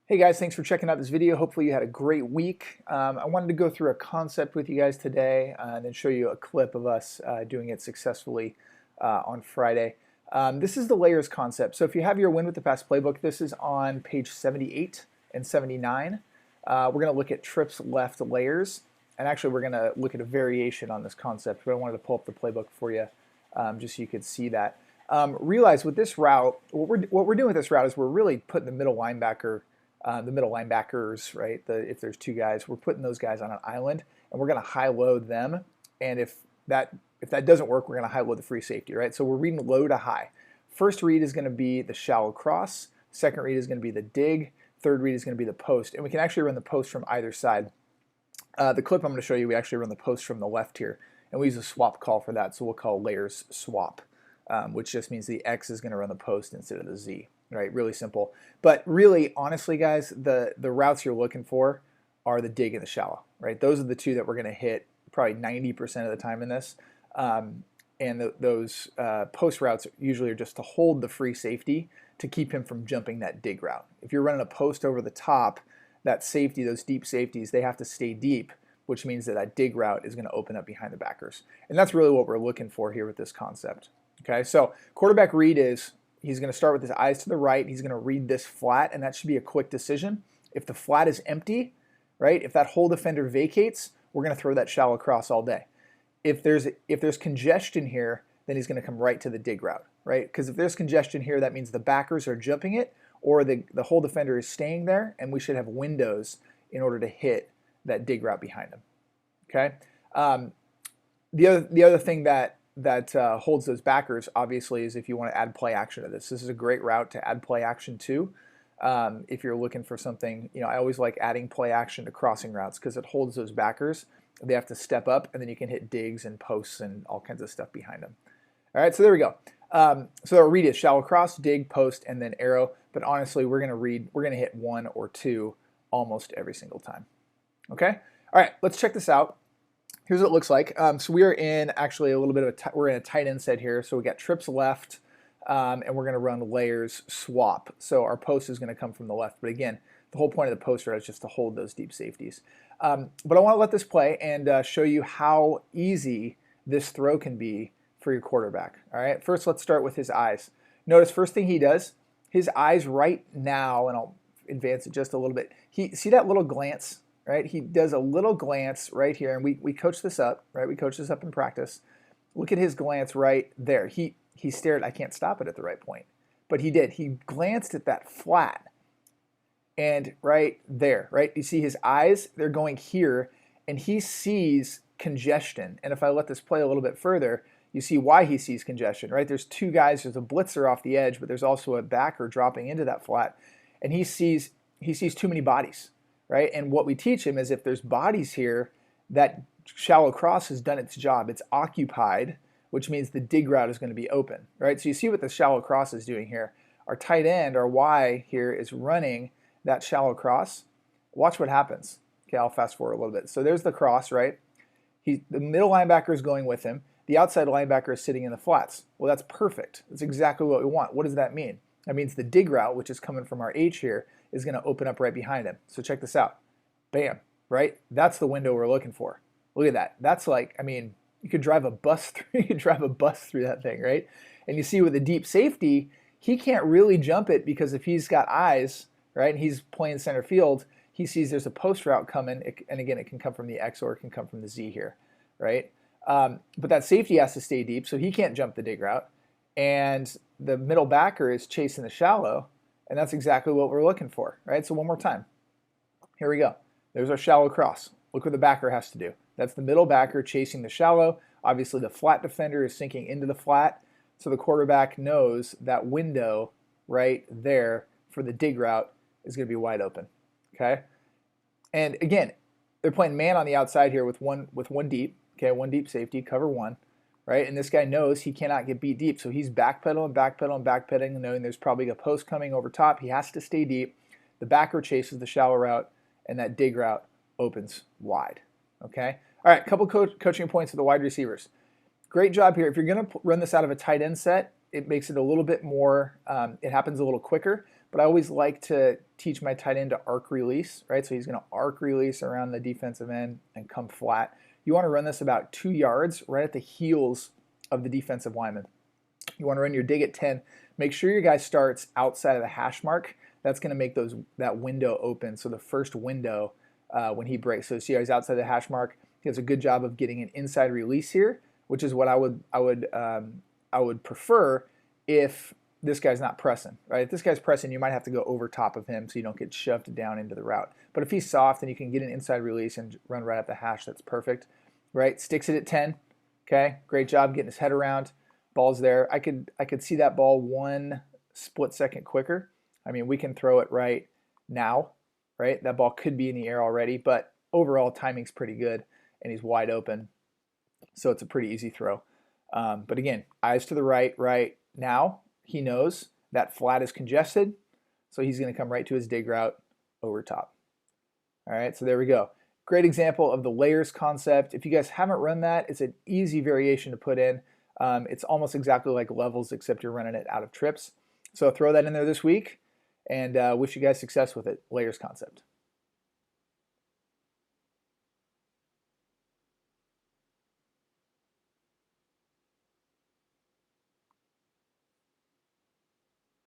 Hey guys, thanks for checking out this video. Hopefully you had a great week. I wanted to go through a concept with you guys today and then show you a clip of us doing it successfully on Friday. This is the layers concept. So if you have your Win with the Pass playbook, this is on page 78 and 79. We're going to look at trips left layers, and actually we're going to look at a variation on this concept, but I wanted to pull up the playbook for you just so you could see that. Realize with this route, what we're doing with this route is we're really putting the middle linebackers, right? If there's two guys, we're putting those guys on an island, and we're going to high load them. And if that doesn't work, we're going to high load the free safety, right? So we're reading low to high. First read is going to be the shallow cross. Second read is going to be the dig. Third read is going to be the post, and we can actually run the post from either side. The clip I'm going to show you, we actually run the post from the left here, and we use a swap call for that. So we'll call layers swap, which just means the X is going to run the post instead of the Z. Right, really simple. But really, honestly, guys, the routes you're looking for are the dig and the shallow. Right, those are the two that we're going to hit probably 90% of the time in this. Those post routes usually are just to hold the free safety to keep him from jumping that dig route. If you're running a post over the top, that safety, those deep safeties, they have to stay deep, which means that that dig route is going to open up behind the backers. And that's really what we're looking for here with this concept. Okay, so quarterback read is he's going to start with his eyes to the right. He's going to read this flat, and that should be a quick decision. If the flat is empty, right, if that hole defender vacates, we're going to throw that shallow cross all day. If there's congestion here, then he's going to come right to the dig route, right? Because if there's congestion here, that means the backers are jumping it, or the hole defender is staying there, and we should have windows in order to hit that dig route behind him. Okay. The other thing that holds those backers, obviously, is if you want to add play action to this. This is a great route to add play action to. If you're looking for something, I always like adding play action to crossing routes because it holds those backers. They have to step up, and then you can hit digs and posts and all kinds of stuff behind them. All right, so there we go. So our read is shallow cross, dig, post, and then arrow. But honestly, we're going to hit one or two almost every single time. Okay? All right, let's check this out. Here's what it looks like. So we are in actually a little bit of we're in a tight end set here. So we got trips left, and we're going to run layers swap. So our post is going to come from the left. But again, the whole point of the post route is just to hold those deep safeties. But I want to let this play and show you how easy this throw can be for your quarterback. All right. First, let's start with his eyes. Notice first thing he does, his eyes right now, and I'll advance it just a little bit. See that little glance? Right, he does a little glance right here, and we coach this up, right? We coach this up in practice. Look at his glance right there. He stared. I can't stop it at the right point, but he did. He glanced at that flat, and right there, right? You see his eyes? They're going here, and he sees congestion. And if I let this play a little bit further, you see why he sees congestion, right? There's two guys. There's a blitzer off the edge, but there's also a backer dropping into that flat, and he sees too many bodies. Right, and what we teach him is if there's bodies here, that shallow cross has done its job. It's occupied, which means the dig route is going to be open. Right, so you see what the shallow cross is doing here. Our tight end, our Y here, is running that shallow cross. Watch what happens. Okay, I'll fast forward a little bit. So there's the cross, right? The middle linebacker is going with him. The outside linebacker is sitting in the flats. Well, that's perfect. That's exactly what we want. What does that mean? That means the dig route, which is coming from our H here, is going to open up right behind him. So check this out. Bam, right? That's the window we're looking for. Look at that. That's like, you could drive a bus through, that thing, right? And you see with the deep safety, he can't really jump it because if he's got eyes, right, and he's playing center field, he sees there's a post route coming, and again, it can come from the X or it can come from the Z here, right? But that safety has to stay deep, so he can't jump the dig route. And the middle backer is chasing the shallow, and that's exactly what we're looking for, right? So one more time. Here we go. There's our shallow cross. Look what the backer has to do. That's the middle backer chasing the shallow. Obviously, the flat defender is sinking into the flat, so the quarterback knows that window right there for the dig route is going to be wide open, okay? And again, they're playing man on the outside here with one deep, okay, one deep safety, cover one. Right, and this guy knows he cannot get beat deep, so he's backpedaling, knowing there's probably a post coming over top. He has to stay deep. The backer chases the shallow route, and that dig route opens wide. Okay? All right, a couple coaching points for the wide receivers. Great job here. If you're going to run this out of a tight end set, it makes it a little bit more, it happens a little quicker, but I always like to teach my tight end to arc release, right? So he's going to arc release around the defensive end and come flat. You want to run this about 2 yards right at the heels of the defensive lineman. You want to run your dig at 10. Make sure your guy starts outside of the hash mark. That's going to make that window open. So the first window when he breaks. So see how he's outside the hash mark. He does a good job of getting an inside release here, which is what I would prefer if this guy's not pressing, right? If this guy's pressing, you might have to go over top of him so you don't get shoved down into the route. But if he's soft and you can get an inside release and run right at the hash, that's perfect, right? Sticks it at 10. Okay, great job getting his head around. Ball's there. I could see that ball 1 split second quicker. I mean, we can throw it right now, right? That ball could be in the air already, but overall timing's pretty good, and he's wide open, so it's a pretty easy throw. But again, eyes to the right now. He knows that flat is congested, so he's going to come right to his dig route over top. All right, so there we go. Great example of the layers concept. If you guys haven't run that, it's an easy variation to put in. It's almost exactly like levels, except you're running it out of trips. So throw that in there this week, and wish you guys success with it. Layers concept.